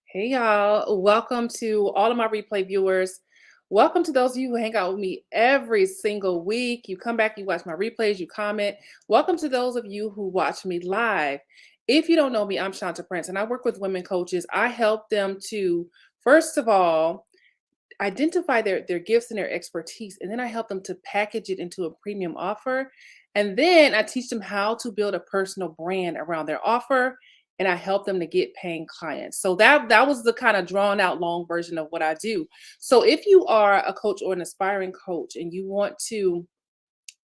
Hey y'all, welcome to all of my replay viewers. Welcome to those of you who hang out with me every single week. You come back, you watch my replays, you comment. Welcome to those of you who watch me live. If you don't know me, I'm Shanta Prince and I work with women coaches. I help them to, first of all, identify their gifts and their expertise, and then I help them to package it into a premium offer. And then I teach them how to build a personal brand around their offer, and I help them to get paying clients. So that was the kind of drawn out long version of what I do. So if you are a coach or an aspiring coach and you want to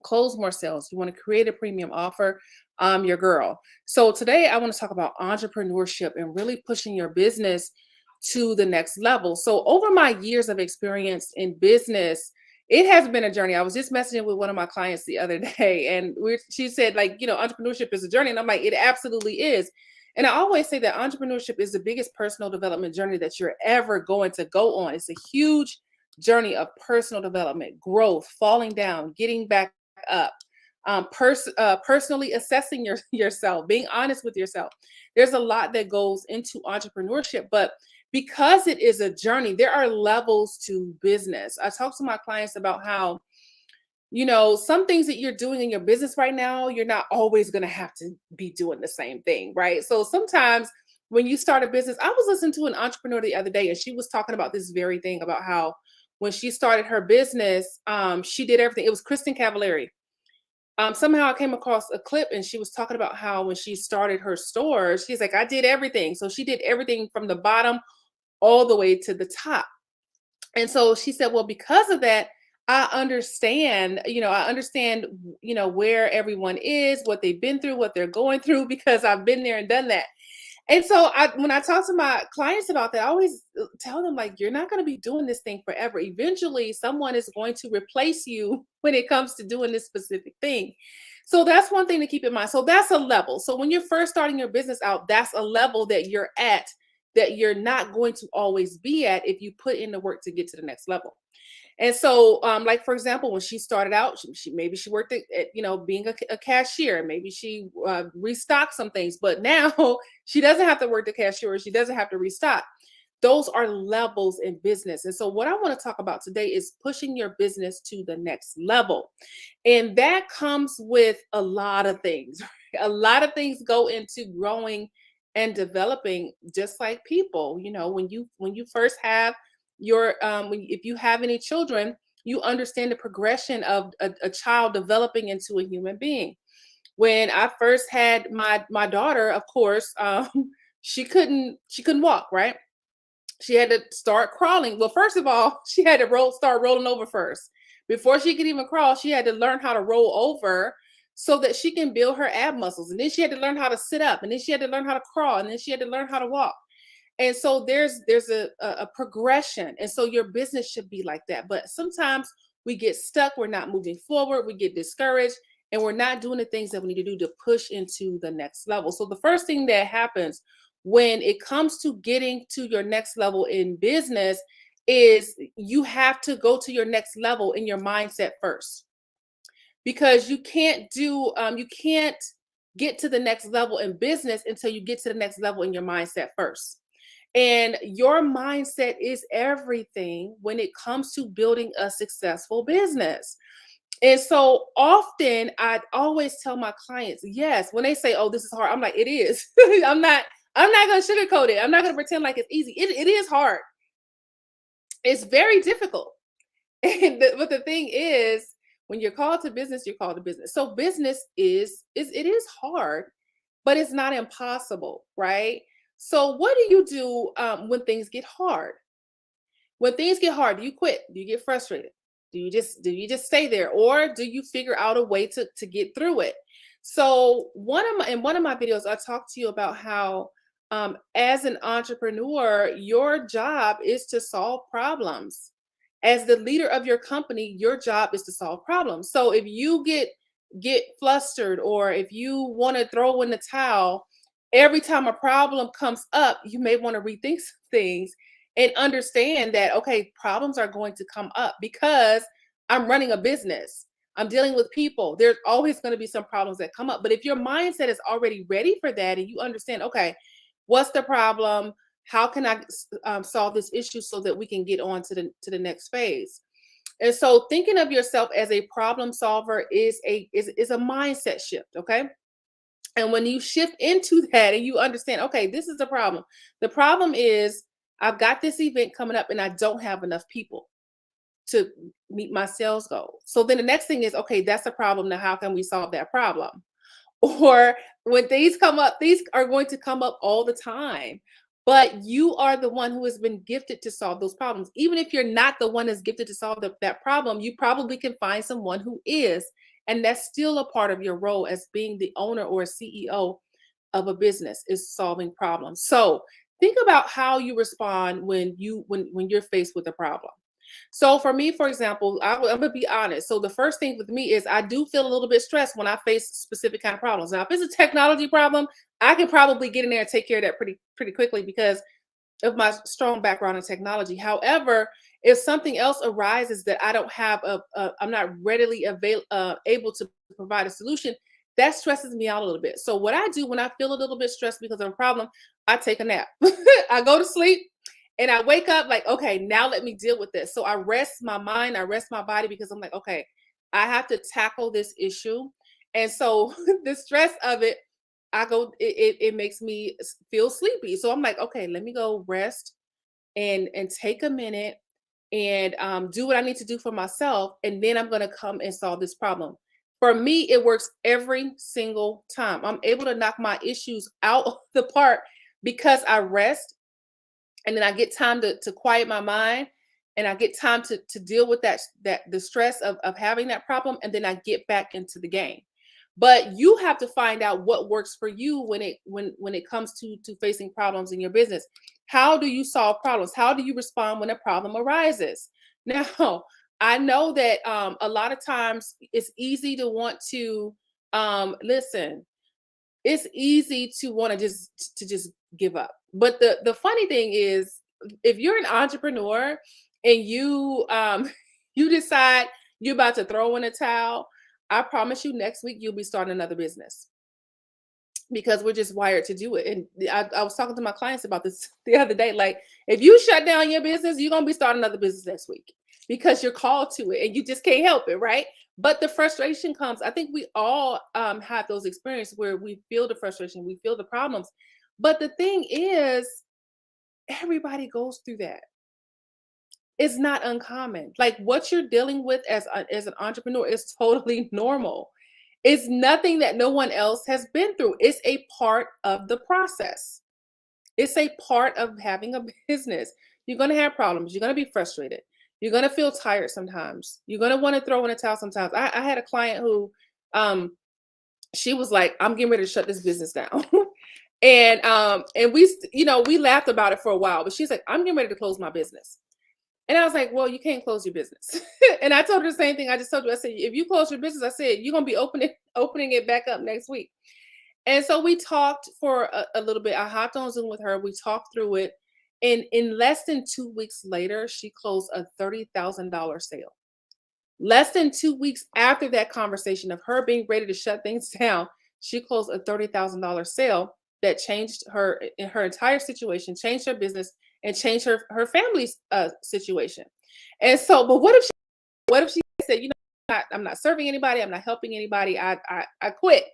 close more sales, you want to create a premium offer, I'm your girl. So today I want to talk about entrepreneurship and really pushing your business to the next level. So over my years of experience in business, it has been a journey. I was just messaging with one of my clients the other day, and she said, like, entrepreneurship is a journey. And I'm like, it absolutely is. And I always say that entrepreneurship is the biggest personal development journey that you're ever going to go on. It's a huge journey of personal development, growth, falling down, getting back up, personally assessing yourself, being honest with yourself. There's a lot that goes into entrepreneurship, but because it is a journey, there are levels to business. I talk to my clients about how, some things that you're doing in your business right now, you're not always going to have to be doing the same thing, right? So sometimes when you start a business, I was listening to an entrepreneur the other day, and she was talking about this very thing about how when she started her business, she did everything. It was Kristen Cavallari. Somehow I came across a clip and she was talking about how when she started her stores, she's like, I did everything. So she did everything from the bottom all the way to the top. And so she said, well, because of that, I understand, where everyone is, what they've been through, what they're going through, because I've been there and done that. And so when I talk to my clients about that, I always tell them, like, you're not going to be doing this thing forever. Eventually, someone is going to replace you when it comes to doing this specific thing. So that's one thing to keep in mind. So that's a level. So when you're first starting your business out, that's a level that you're at that you're not going to always be at if you put in the work to get to the next level. And so, like for example, when she started out, she maybe she worked at being a cashier. Maybe she restocked some things, but now she doesn't have to work the cashier. She doesn't have to restock. Those are levels in business. And so, what I want to talk about today is pushing your business to the next level, and that comes with a lot of things. A lot of things go into growing and developing, just like people. When you first have if you have any children, you understand the progression of a child developing into a human being. When I first had my daughter, of course, she couldn't walk, right? She had to start crawling. Well, first of all, she had to start rolling over first. Before she could even crawl, she had to learn how to roll over so that she can build her ab muscles. And then she had to learn how to sit up, and then she had to learn how to crawl, and then she had to learn how to walk. And so there's a progression. And so your business should be like that. But sometimes we get stuck, we're not moving forward, we get discouraged, and we're not doing the things that we need to do to push into the next level. So the first thing that happens when it comes to getting to your next level in business is you have to go to your next level in your mindset first, because you can't get to the next level in business until you get to the next level in your mindset first. And your mindset is everything when it comes to building a successful business. And so often I always tell my clients, yes, when they say, oh, this is hard, I'm like, it is. I'm not gonna sugarcoat it. I'm not gonna pretend like it's easy. It is hard. It's very difficult. But the thing is, when you're called to business, you're called to business. So business is hard, but it's not impossible, right? So what do you do when things get hard? When things get hard, do you quit? Do you get frustrated? Do you just stay there, or do you figure out a way to get through it? So one of my videos, I talked to you about how as an entrepreneur, your job is to solve problems. As the leader of your company, your job is to solve problems. So if you get flustered, or if you want to throw in the towel every time a problem comes up, you may want to rethink some things and understand that, okay, problems are going to come up because I'm running a business. I'm dealing with people. There's always going to be some problems that come up. But if your mindset is already ready for that and you understand, okay, what's the problem? How can I solve this issue so that we can get on to the next phase? And so thinking of yourself as a problem solver is a mindset shift, okay? And when you shift into that and you understand, okay, this is the problem. The problem is I've got this event coming up and I don't have enough people to meet my sales goal. So then the next thing is, okay, that's a problem. Now, how can we solve that problem? Or when these come up, these are going to come up all the time. But you are the one who has been gifted to solve those problems. Even if you're not the one that's gifted to solve that problem, you probably can find someone who is. And that's still a part of your role as being the owner or CEO of a business, is solving problems. So think about how you respond when you're faced with a problem. So for me, for example, I'm gonna be honest. So the first thing with me is I do feel a little bit stressed when I face specific kind of problems. Now, if it's a technology problem, I can probably get in there and take care of that pretty quickly because of my strong background in technology. However, if something else arises that I don't have I'm not readily able to provide a solution, that stresses me out a little bit. So what I do when I feel a little bit stressed because of a problem, I take a nap. I go to sleep and I wake up like, okay, now let me deal with this. So I rest my mind, I rest my body because I'm like, okay, I have to tackle this issue. And so the stress of it, it makes me feel sleepy. So I'm like, okay, let me go rest and take a minute and do what I need to do for myself. And then I'm going to come and solve this problem. For me, it works every single time. I'm able to knock my issues out of the park because I rest and then I get time to quiet my mind and I get time to deal with that the stress of having that problem, and then I get back into the game. But you have to find out what works for you when it comes to facing problems in your business. How do you solve problems? How do you respond when a problem arises? Now, I know that a lot of times it's easy to want to listen, it's easy to want to just give up. But the funny thing is, if you're an entrepreneur and you you decide you're about to throw in a towel, I promise you next week you'll be starting another business because we're just wired to do it. And I was talking to my clients about this the other day. Like, if you shut down your business, you're gonna be starting another business next week because you're called to it and you just can't help it, right? But the frustration comes. I think we all have those experiences where we feel the frustration, we feel the problems. But the thing is, everybody goes through that. It's not uncommon. Like what you're dealing with as an entrepreneur is totally normal. It's nothing that no one else has been through. It's a part of the process. It's a part of having a business. You're going to have problems. You're going to be frustrated. You're going to feel tired sometimes. You're going to want to throw in a towel sometimes. I had a client who, she was like, "I'm getting ready to shut this business down," and we laughed about it for a while. But she's like, "I'm getting ready to close my business." And I was like, well, you can't close your business. And I told her the same thing I just told you. I said, if you close your business, I said, you're going to be opening it back up next week. And so we talked for a little bit. I hopped on Zoom with her. We talked through it. And in less than 2 weeks later, she closed a $30,000 sale. Less than 2 weeks after that conversation of her being ready to shut things down, she closed a $30,000 sale that changed her in her entire situation, changed her business, and changed her family's situation. And so, but what if she said, I'm not serving anybody, I'm not helping anybody, I quit.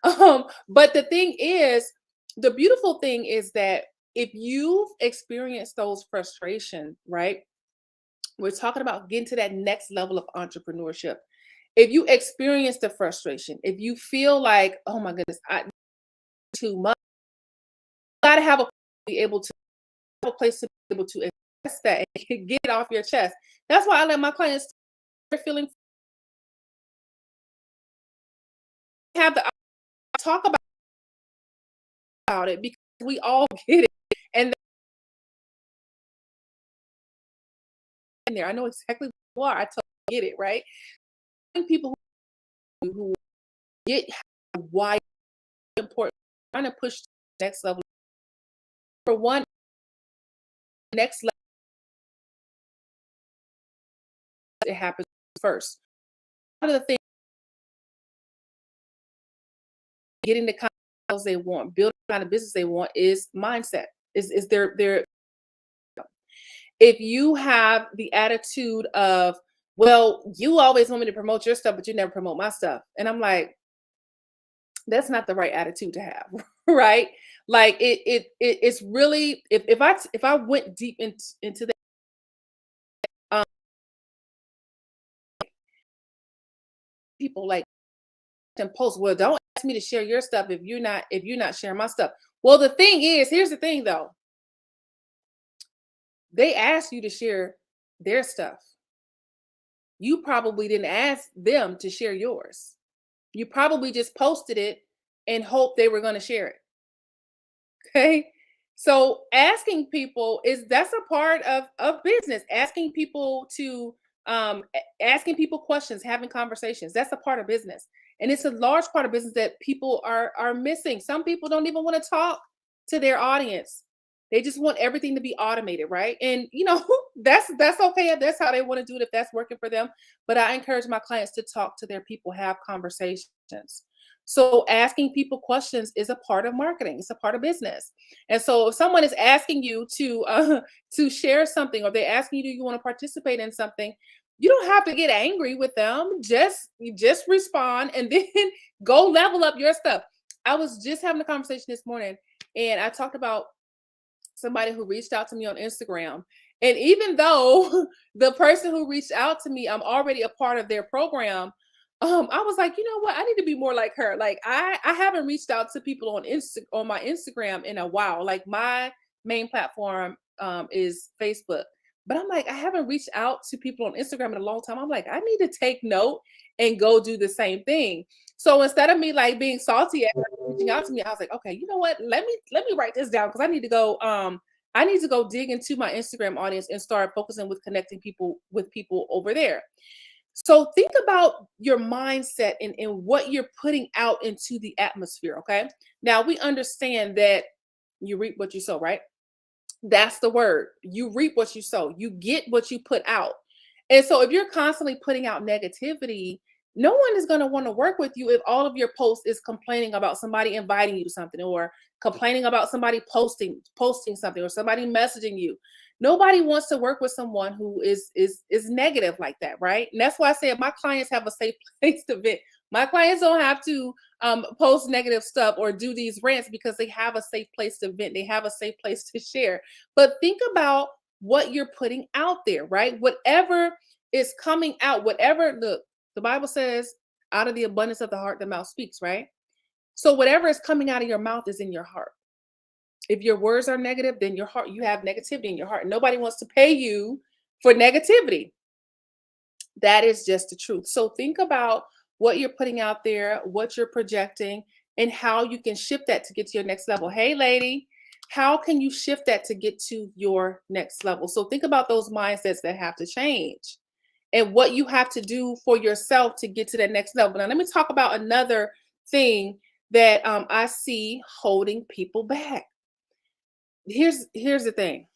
But the thing is, the beautiful thing is that if you've experienced those frustrations, right? We're talking about getting to that next level of entrepreneurship. If you experience the frustration, if you feel like, oh my goodness, I too much, you gotta have a be able to have a place to be able to express that and get it off your chest. That's why I let my clients start feeling have the talk about it because we all get it. And then there, I know exactly who you are. I totally get it, right? People who get why it's important, trying to push to the next level. For one, next level, it happens first. One of the things, getting the kind of sales they want, building the kind of business they want, is mindset. Is their if you have the attitude of, well, you always want me to promote your stuff, but you never promote my stuff. And I'm like, that's not the right attitude to have, right? Like it's really if I went deep into that um, people like and post, well, don't ask me to share your stuff if you're not sharing my stuff. Well, the thing is, here's the thing though, they asked you to share their stuff. You probably didn't ask them to share yours. You probably just posted it and hoped they were going to share it. Okay. So asking people is that's a part of business. Asking people to asking people questions, having conversations. That's a part of business. And it's a large part of business that people are missing. Some people don't even want to talk to their audience. They just want everything to be automated, right? And that's okay if that's how they want to do it, if that's working for them. But I encourage my clients to talk to their people, have conversations. So asking people questions is a part of marketing. It's a part of business. And so if someone is asking you to share something, or they're asking you, do you want to participate in something? You don't have to get angry with them. You just respond and then go level up your stuff. I was just having a conversation this morning and I talked about somebody who reached out to me on Instagram. And even though the person who reached out to me, I'm already a part of their program, I was like, you know what? I need to be more like her. Like I haven't reached out to people on my Instagram in a while. Like my main platform is Facebook. But I'm like, I haven't reached out to people on Instagram in a long time. I'm like, I need to take note and go do the same thing. So instead of me like being salty at her reaching out to me, I was like, okay, you know what? Let me write this down because I need to go dig into my Instagram audience and start focusing with connecting people with people over there. So think about your mindset and what you're putting out into the atmosphere. Okay. Now we understand that you reap what you sow, right? That's the word. You reap what you sow. You get what you put out. And so if you're constantly putting out negativity, no one is going to want to work with you if all of your posts is complaining about somebody inviting you to something, or complaining about somebody posting something, or somebody messaging you. Nobody wants to work with someone who is negative like that, right? And that's why I say if my clients have a safe place to vent. My clients don't have to post negative stuff or do these rants because they have a safe place to vent. They have a safe place to share. But think about what you're putting out there, right? Whatever is coming out, whatever the Bible says, out of the abundance of the heart, the mouth speaks, right? So whatever is coming out of your mouth is in your heart. If your words are negative, then your heart, you have negativity in your heart. Nobody wants to pay you for negativity. That is just the truth. So think about what you're putting out there, what you're projecting, and how you can shift that to get to your next level. Hey, lady, how can you shift that to get to your next level? So think about those mindsets that have to change and what you have to do for yourself to get to that next level. Now, let me talk about another thing that I see holding people back. Here's the thing.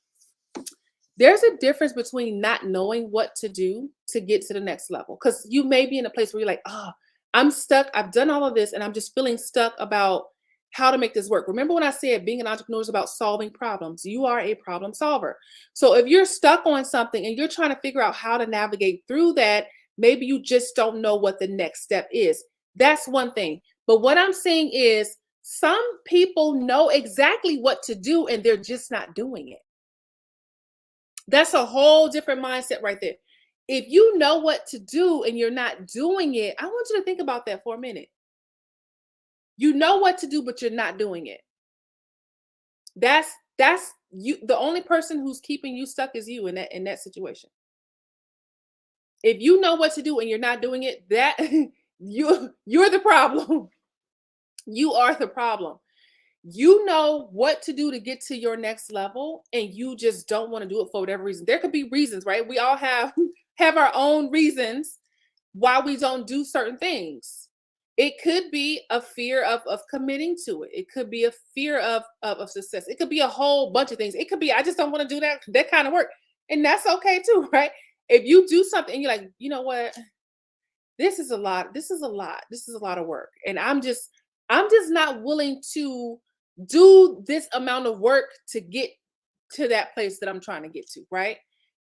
There's a difference between not knowing what to do to get to the next level. Because you may be in a place where you're like, oh, I'm stuck. I've done all of this and I'm just feeling stuck about how to make this work. Remember when I said being an entrepreneur is about solving problems? You are a problem solver. So if you're stuck on something and you're trying to figure out how to navigate through that, maybe you just don't know what the next step is. That's one thing. But what I'm saying is some people know exactly what to do and they're just not doing it. That's a whole different mindset right there. If you know what to do and you're not doing it, I want you to think about that for a minute. You know what to do, but you're not doing it. That's you. The only person who's keeping you stuck is you in that situation. If you know what to do and you're not doing it, that you're the problem. You are the problem. You know what to do to get to your next level and you just don't want to do it for whatever reason. There could be reasons, right? We all have have our own reasons why we don't do certain things. It could be a fear of committing to it. It could be a fear of success. It could be a whole bunch of things. It could be I just don't want to do that kind of work. And that's okay too, right? If you do something and you're like, you know what? This is a lot. This is a lot. This is a lot of work. And I'm just not willing to do this amount of work to get to that place that I'm trying to get to, right?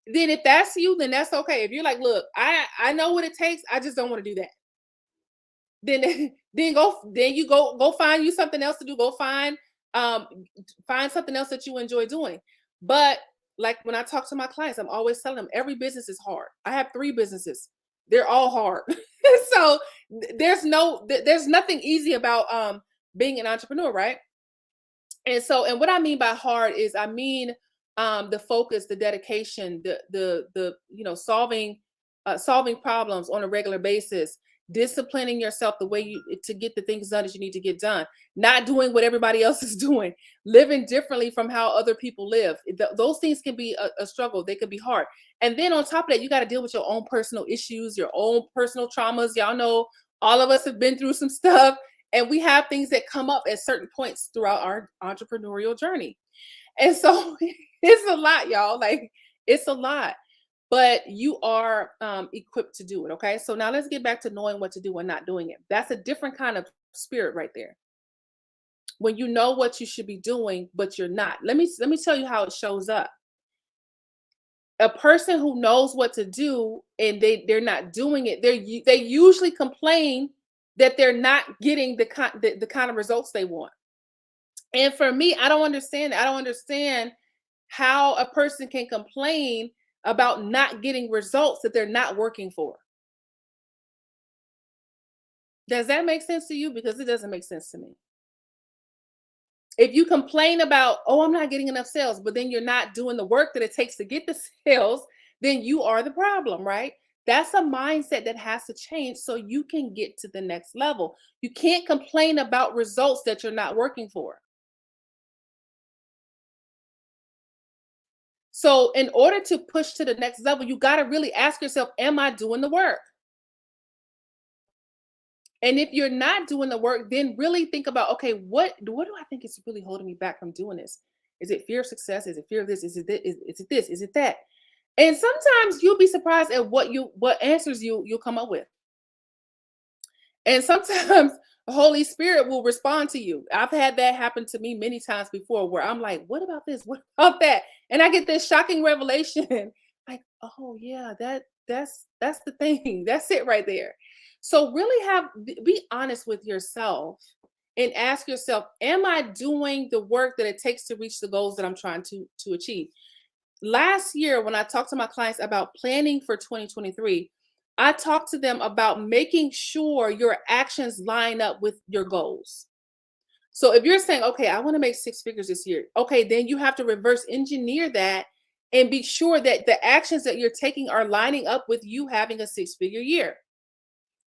Then if that's you, then that's okay. If you're like, look, I know what it takes, I just don't want to do that. Then then you go find you something else to do. Go um find something else that you enjoy doing. But like when I talk to my clients, I'm always telling them every business is hard. I have 3 businesses. They're all hard. So there's nothing easy about being an entrepreneur, right? And what I mean by hard is I mean the focus, the dedication, the solving problems on a regular basis, disciplining yourself the way you to get the things done that you need to get done, not doing what everybody else is doing, living differently from how other people live. Those things can be a struggle. They can be hard. And then on top of that, you got to deal with your own personal issues, your own personal traumas. Y'all know all of us have been through some stuff, and we have things that come up at certain points throughout our entrepreneurial journey. And so it's a lot, y'all. Like it's a lot, but you are equipped to do it. Okay. So now let's get back to knowing what to do and not doing it. That's a different kind of spirit right there. When you know what you should be doing, but you're not. Let me tell you how it shows up. A person who knows what to do and they're not doing it, they usually complain that they're not getting the kind of results they want. And for me, I don't understand. I don't understand how a person can complain about not getting results that they're not working for. Does that make sense to you? Because it doesn't make sense to me. If you complain about, oh, I'm not getting enough sales, but then you're not doing the work that it takes to get the sales, then you are the problem, right? That's a mindset that has to change so you can get to the next level. You can't complain about results that you're not working for. So, in order to push to the next level, you got to really ask yourself, am I doing the work? And if you're not doing the work, then really think about, okay, what do I think is really holding me back from doing this? Is it fear of success? Is it fear of this? Is it this? Is it this? Is it that? And sometimes you'll be surprised at what answers you'll come up with. And sometimes the Holy Spirit will respond to you. I've had that happen to me many times before where I'm like, what about this? What about that? And I get this shocking revelation. Like, oh yeah, that's the thing. That's it right there. So really be honest with yourself and ask yourself, am I doing the work that it takes to reach the goals that I'm trying to achieve? Last year, when I talked to my clients about planning for 2023, I talked to them about making sure your actions line up with your goals. So if you're saying, okay, I want to make 6 figures this year, okay, then you have to reverse engineer that and be sure that the actions that you're taking are lining up with you having a 6 figure year.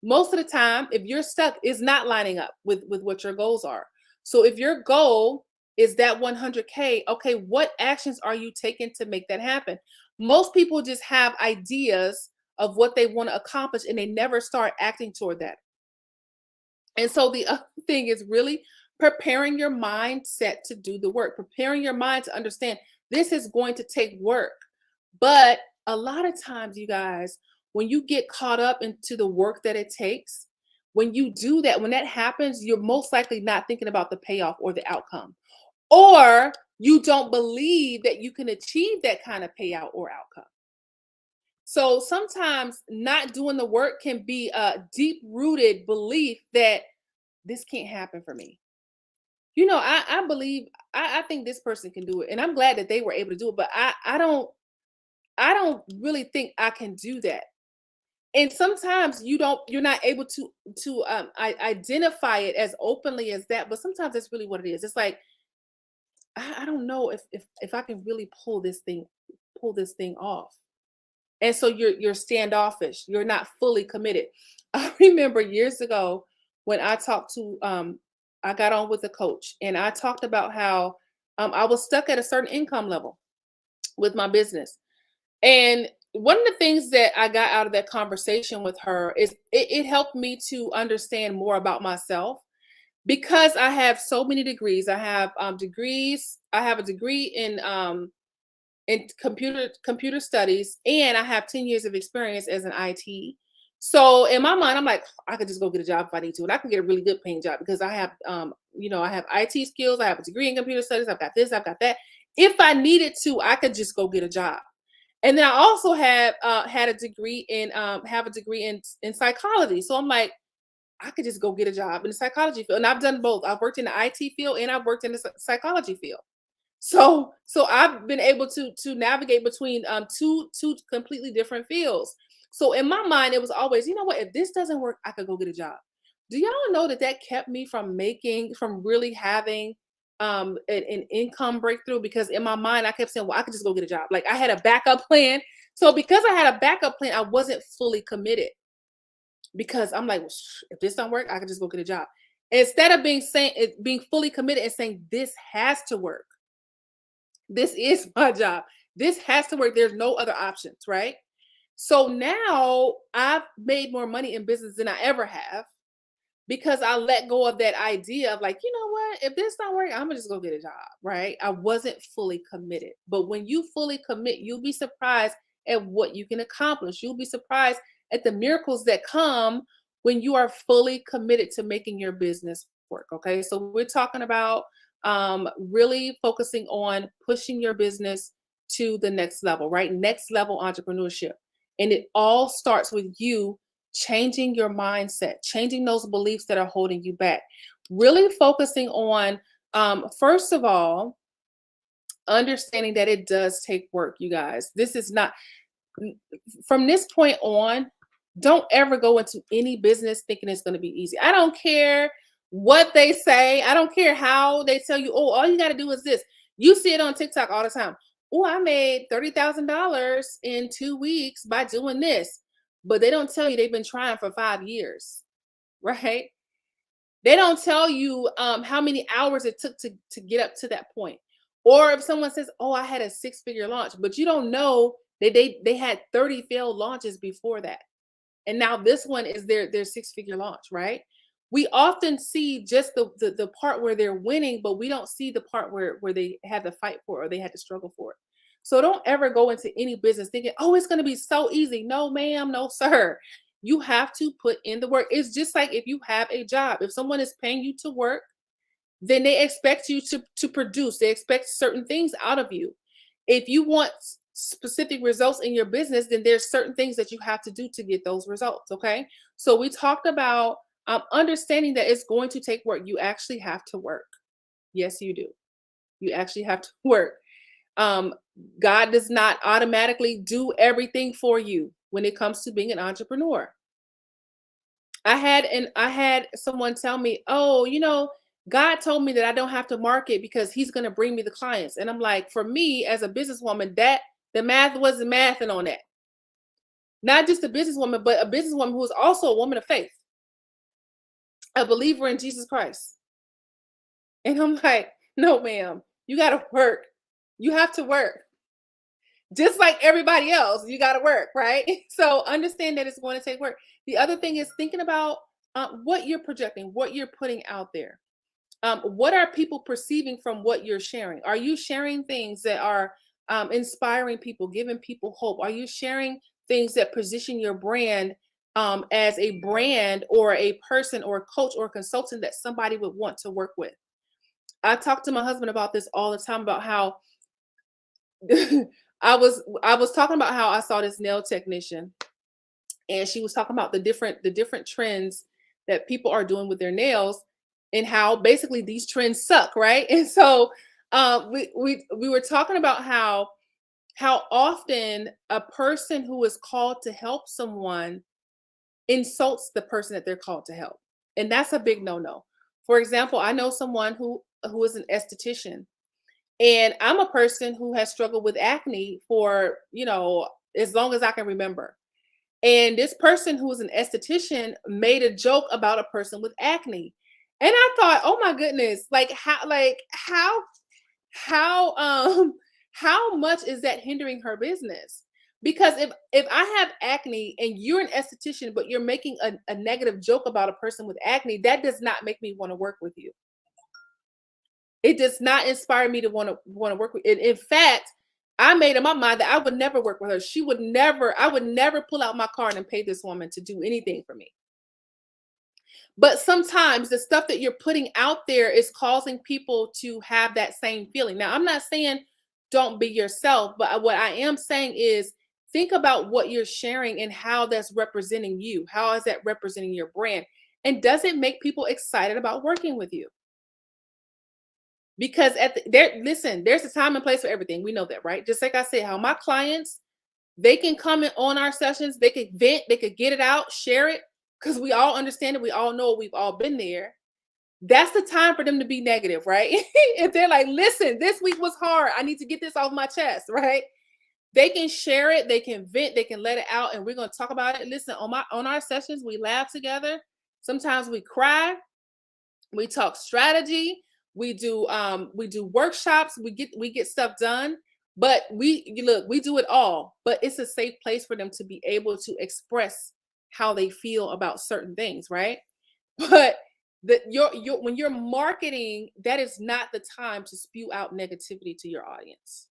Most of the time, if you're stuck, it's not lining up with what your goals are. So if your goal is that 100K, okay, what actions are you taking to make that happen? Most people just have ideas of what they want to accomplish and they never start acting toward that. And so the other thing is really preparing your mindset to do the work, preparing your mind to understand this is going to take work. But a lot of times, you guys, when you get caught up into the work that it takes, when you do that, when that happens, you're most likely not thinking about the payoff or the outcome, or you don't believe that you can achieve that kind of payout or outcome. So sometimes not doing the work can be a deep rooted belief that this can't happen for me. I believe I think this person can do it, and I'm glad that they were able to do it. But I don't really think I can do that. And sometimes you're not able to identify it as openly as that. But sometimes that's really what it is. It's like I don't know if I can really pull this thing off. And so you're standoffish. You're not fully committed. I remember years ago when I got on with a coach and I talked about how I was stuck at a certain income level with my business. And one of the things that I got out of that conversation with her is it helped me to understand more about myself because I have so many degrees. I have degrees. I have a degree in computer studies, and I have 10 years of experience as an IT. So in my mind, I'm like, I could just go get a job if I need to, and I can get a really good paying job because I have, I have IT skills, I have a degree in computer studies, I've got this, I've got that. If I needed to, I could just go get a job. And then I also had a degree in have a degree in psychology. So I'm like, I could just go get a job in the psychology field. And I've done both. I've worked in the IT field and I've worked in the psychology field. So I've been able to navigate between two completely different fields. So in my mind, it was always, you know what, if this doesn't work, I could go get a job. Do y'all know that that kept me from really having an income breakthrough? Because in my mind, I kept saying, well, I could just go get a job. Like I had a backup plan. So because I had a backup plan, I wasn't fully committed because I'm like, well, if this don't work, I could just go get a job. Instead of being fully committed and saying this has to work. This is my job. This has to work. There's no other options, right? So now I've made more money in business than I ever have because I let go of that idea of like, you know what? If this don't work, I'm gonna just go get a job, right? I wasn't fully committed. But when you fully commit, you'll be surprised at what you can accomplish. You'll be surprised at the miracles that come when you are fully committed to making your business work. Okay. So we're talking about really focusing on pushing your business to the next level, right? Next level entrepreneurship. And it all starts with you changing your mindset, changing those beliefs that are holding you back, really focusing on, first of all, understanding that it does take work, you guys. This is not, from this point on, don't ever go into any business thinking it's going to be easy. I don't care what they say. I don't care how they tell you, oh, all you got to do is this. You see it on TikTok all the time. Oh, I made $30,000 in 2 weeks by doing this. But they don't tell you they've been trying for 5 years, right? They don't tell you how many hours it took to get up to that point. Or if someone says, oh, I had a six-figure launch, but you don't know they had 30 failed launches before that. And now this one is their six-figure launch, right? We often see just the part where they're winning, but we don't see the part where they had to fight for it or they had to struggle for it. So don't ever go into any business thinking, oh, it's going to be so easy. No, ma'am, no, sir. You have to put in the work. It's just like if you have a job. If someone is paying you to work, then they expect you to produce. They expect certain things out of you. If you want specific results in your business, then there's certain things that you have to do to get those results. Okay. So we talked about understanding that it's going to take work. You actually have to work. Yes, you do. You actually have to work. God does not automatically do everything for you when it comes to being an entrepreneur. I had someone tell me, "Oh, God told me that I don't have to market because he's going to bring me the clients." And I'm like, for me as a businesswoman, that the math wasn't mathing on that. Not just a businesswoman, but a businesswoman who is also a woman of faith, a believer in Jesus Christ. And I'm like, "No, ma'am. You got to work. You have to work. Just like everybody else, you got to work, right?" So understand that it's going to take work. The other thing is thinking about what you're projecting, what you're putting out there. What are people perceiving from what you're sharing? Are you sharing things that are inspiring people, giving people hope? Are you sharing things that position your brand as a brand or a person or a coach or a consultant that somebody would want to work with? I talk to my husband about this all the time about how I was talking about how I saw this nail technician and she was talking about the different trends that people are doing with their nails and how basically these trends suck, right? And so we were talking about how often a person who is called to help someone insults the person that they're called to help. And that's a big no-no. For example, I know someone who is an esthetician, and I'm a person who has struggled with acne for, as long as I can remember. And this person who was an esthetician made a joke about a person with acne. And I thought, oh my goodness, how how much is that hindering her business? Because if I have acne and you're an esthetician, but you're making a negative joke about a person with acne, that does not make me want to work with you. It does not inspire me to want to work with it. In fact, I made up my mind that I would never work with her. I would never pull out my card and pay this woman to do anything for me. But sometimes the stuff that you're putting out there is causing people to have that same feeling. Now, I'm not saying don't be yourself, but what I am saying is think about what you're sharing and how that's representing you. How is that representing your brand? And does it make people excited about working with you? Because listen, there's a time and place for everything. We know that, right? Just like I said, how my clients, they can come in on our sessions, they could vent, they could get it out, share it, because we all understand it. We all know we've all been there. That's the time for them to be negative, right? If they're like, listen, this week was hard. I need to get this off my chest, right? They can share it, they can vent, they can let it out, and we're gonna talk about it. Listen, on our sessions, we laugh together. Sometimes we cry, we talk strategy, we do workshops, we get stuff done, but we do it all, but it's a safe place for them to be able to express how they feel about certain things, right? But your when you're marketing, that is not the time to spew out negativity to your audience,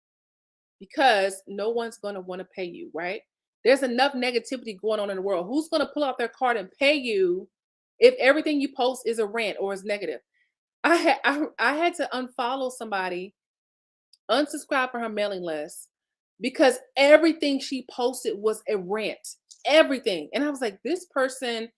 because no one's going to want to pay you, right? There's enough negativity going on in the world. Who's going to pull out their card and pay you if everything you post is a rant or is negative? I had to unfollow somebody, unsubscribe from her mailing list, because everything she posted was a rant. Everything. And I was like, this person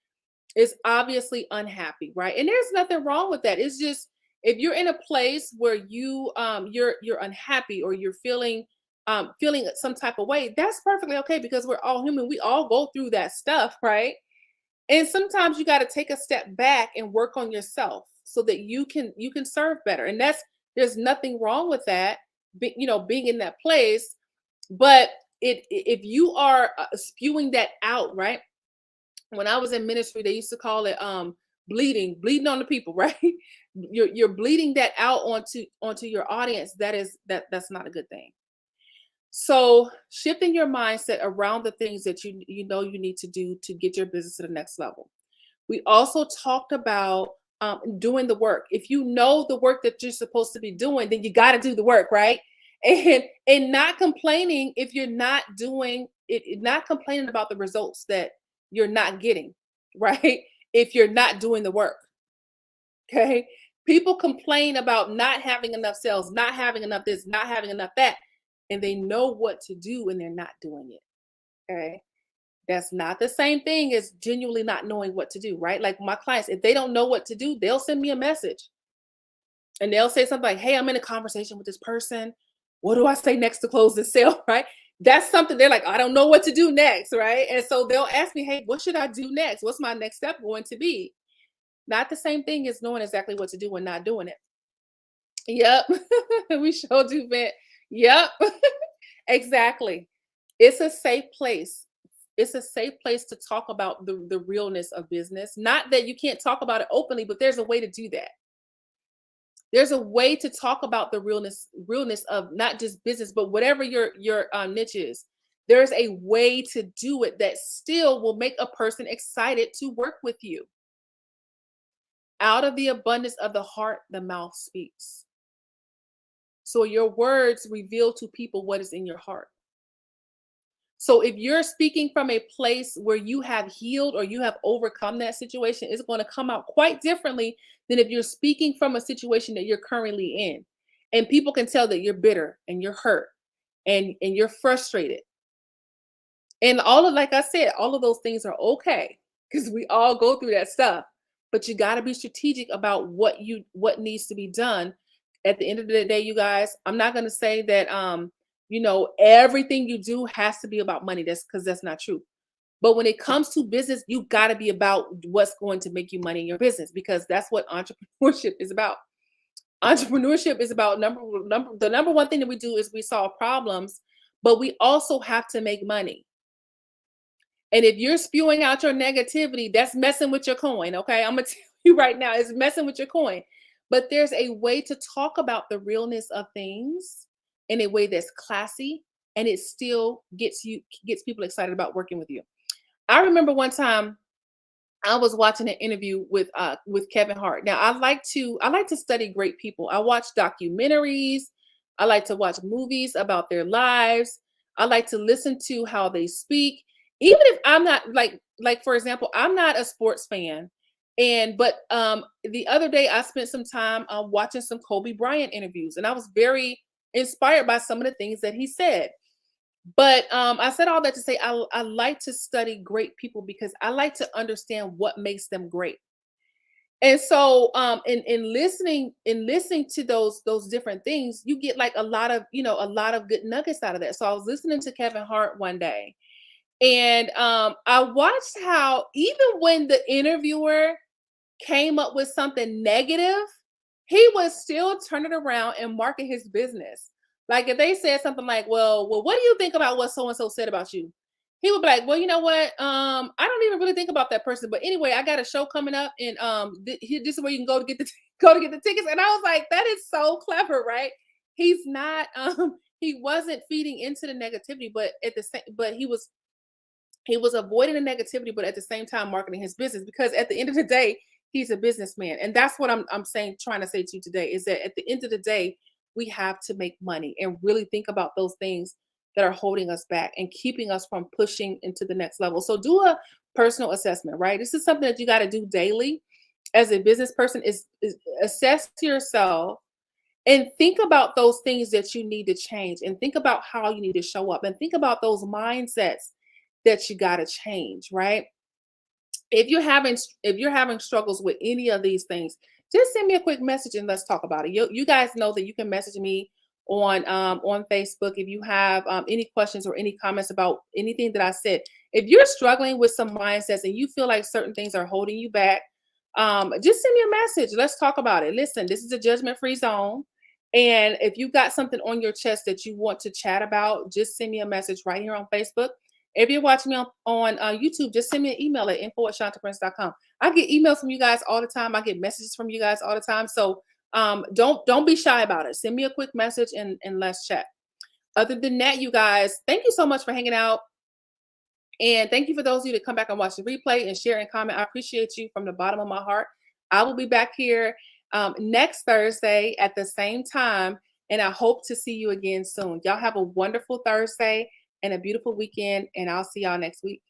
is obviously unhappy, right? And there's nothing wrong with that. It's just, if you're in a place where you're unhappy, or you're feeling some type of way, that's perfectly okay, because we're all human. We all go through that stuff, right? And sometimes you got to take a step back and work on yourself so that you can serve better. And there's nothing wrong with that, being in that place. But if you are spewing that out, right? When I was in ministry, they used to call it bleeding on the people, right? You're bleeding that out onto your audience. That's not a good thing. So shifting your mindset around the things that you know you need to do to get your business to the next level. We also talked about doing the work. If you know the work that you're supposed to be doing, then you got to do the work, right? And not complaining if you're not doing it, not complaining about the results that you're not getting, right? If you're not doing the work. Okay. People complain about not having enough sales, not having enough this, not having enough that, and they know what to do and they're not doing it. Okay. That's not the same thing as genuinely not knowing what to do, right? Like my clients, if they don't know what to do, they'll send me a message and they'll say something like, hey, I'm in a conversation with this person. What do I say next to close this sale, right? That's something they're like, I don't know what to do next, right? And so they'll ask me, hey, what should I do next? What's my next step going to be? Not the same thing as knowing exactly what to do and not doing it. Yep. We sure do, man. Yep. Exactly. It's a safe place. It's a safe place to talk about the realness of business. Not that you can't talk about it openly, but there's a way to do that. There's a way to talk about the realness of not just business, but whatever your niche is. There's a way to do it that still will make a person excited to work with you. Out of the abundance of the heart, the mouth speaks. So your words reveal to people what is in your heart. So if you're speaking from a place where you have healed or you have overcome that situation, it's going to come out quite differently than if you're speaking from a situation that you're currently in. And people can tell that you're bitter and you're hurt and you're frustrated. And like I said, all of those things are okay, because we all go through that stuff. But you got to be strategic about what needs to be done. At the end of the day, you guys, I'm not going to say that everything you do has to be about money. That's not true. But when it comes to business, you got to be about what's going to make you money in your business, because that's what entrepreneurship is about. Entrepreneurship is about the number one thing that we do is we solve problems, but we also have to make money. And if you're spewing out your negativity, that's messing with your coin. Okay. I'm going to tell you right now, it's messing with your coin. But there's a way to talk about the realness of things in a way that's classy, and it still gets people excited about working with you. I remember one time I was watching an interview with Kevin Hart. Now I like to study great people. I watch documentaries. I like to watch movies about their lives. I like to listen to how they speak. Even if I'm not like for example, I'm not a sports fan. And but the other day I spent some time watching some Kobe Bryant interviews, and I was very inspired by some of the things that he said. But I said all that to say I like to study great people because I like to understand what makes them great. And so in listening to those different things, you get like a lot of, a lot of good nuggets out of that. So I was listening to Kevin Hart one day, and I watched how even when the interviewer came up with something negative, he would still turn it around and market his business. Like if they said something like, "Well, what do you think about what so and so said about you?" He would be like, "Well, you know what? I don't even really think about that person, but anyway, I got a show coming up, and this is where you can go to get the go to get the tickets." And I was like, "That is so clever, right?" He's not, he wasn't feeding into the negativity, but at the same, but he was avoiding the negativity, but at the same time marketing his business, because at the end of the day, he's a businessman. And that's what I'm saying, trying to say to you today, is that at the end of the day, we have to make money and really think about those things that are holding us back and keeping us from pushing into the next level. So do a personal assessment, right? This is something that you got to do daily as a business person, is assess yourself and think about those things that you need to change, and think about how you need to show up, and think about those mindsets that you got to change, right? If you're having struggles with any of these things, just send me a quick message and let's talk about it. You guys know that you can message me on Facebook if you have any questions or any comments about anything that I said. If you're struggling with some mindsets and you feel like certain things are holding you back, just send me a message. Let's talk about it. Listen, this is a judgment-free zone. And if you've got something on your chest that you want to chat about, just send me a message right here on Facebook. If you're watching me on YouTube, just send me an email at info@shantaprince.com. I get emails from you guys all the time. I get messages from you guys all the time. So don't be shy about it. Send me a quick message and let's chat. Other than that, you guys, thank you so much for hanging out. And thank you for those of you that come back and watch the replay and share and comment. I appreciate you from the bottom of my heart. I will be back here next Thursday at the same time. And I hope to see you again soon. Y'all have a wonderful Thursday and a beautiful weekend. And I'll see y'all next week.